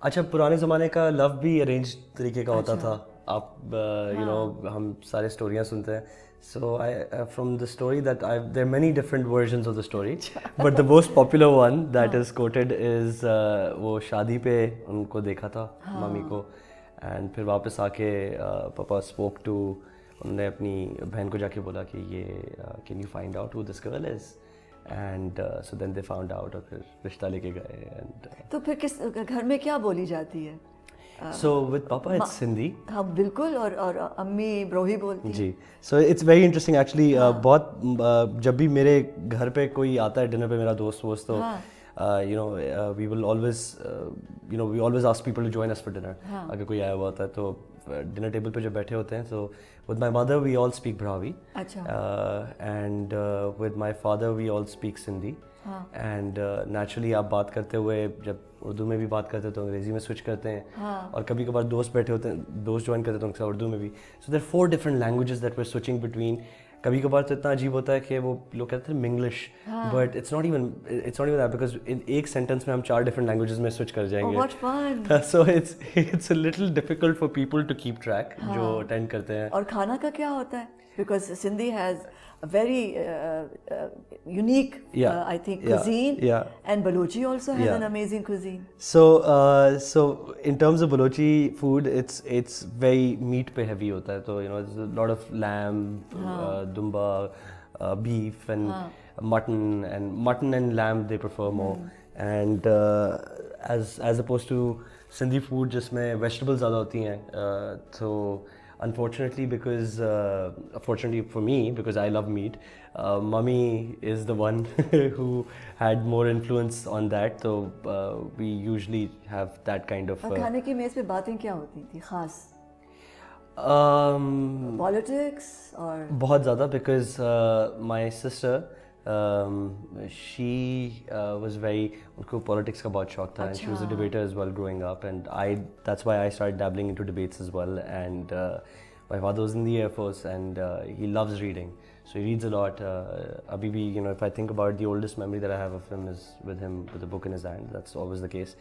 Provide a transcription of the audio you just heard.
اچھا پرانے زمانے کا لو بھی ارینج طریقے کا ہوتا تھا. آپ ہم سارے اسٹوریاں سنتے ہیں. So from the story that there are many different versions of the story, but the most popular one that is quoted as وہ شادی پہ ان کو دیکھا تھا ممی کو, اینڈ پھر واپس آ کے پاپا اسپوک ٹو, انہوں نے اپنی بہن کو جا کے بولا کہ یہ can you find out how this girl is, and so then they found out, اور پھر رشتہ لے کے گئے. اینڈ تو پھر کس گھر میں کیا بولی جاتی ہے؟ So with papa it's Sindhi. ہاں بالکل, اور امی بروہی بولتی ہیں. جی, so it's very interesting actually. بہت جب بھی میرے گھر پہ کوئی آتا ہے ڈنر پہ, میرا دوست تو we will always we always ask people to join us for dinner. اگر کوئی آیا ہوا ہوتا ہے تو ڈنر ٹیبل پہ جب بیٹھے ہوتے ہیں, so with my mother we all speak Brahui, and with my father we all speak Sindhi. And naturally آپ بات کرتے ہوئے جب اردو میں بھی بات کرتے ہیں تو انگریزی میں سوئچ کرتے ہیں, اور کبھی کبھار دوست بیٹھے ہوتے ہیں, دوست جوائن کرتے ہیں تو ان کے ساتھ اردو میں بھی. So there 4 different languages that we are switching between. کبھی کبھار تو اتنا عجیب ہوتا ہے کہ وہ لوگ کہتے ہیں Manglish, but it's not even that, because ایک سینٹینس میں ہم 4 ڈفرنٹ لینگویجز میں سوئچ کر جائیں گے. So it's a little difficult for people to keep track جو اٹینڈ کرتے ہیں. اور کھانا کا کیا ہوتا ہے؟ Because Sindhi has very unique, I think, cuisine. And Balochi also has an amazing cuisine. So in terms of Balochi food, it's very meat pe heavy hota hai. So there's a lot of lamb, dumba, beef and mutton and lamb they prefer more. And as opposed to Sindhi food jisme vegetables zyada hoti hain. So unfortunately for me, because I love meat, mummy is the one who had more influence on that, so we usually have that kind of کھانے کی میز پہ باتیں کیا ہوتی تھی خاص؟ Politics اور بہت زیادہ, because my sister she was very, ان کو politics کا بہت شوق تھا, and she was a debater as well growing up, and that's why I started dabbling into debates as well. And my father was in the Air Force, and he loves reading, so he reads a lot. Abhi bhi, if I think about it, the oldest memory that I have of him is with him with a book in his hand. That's always the case.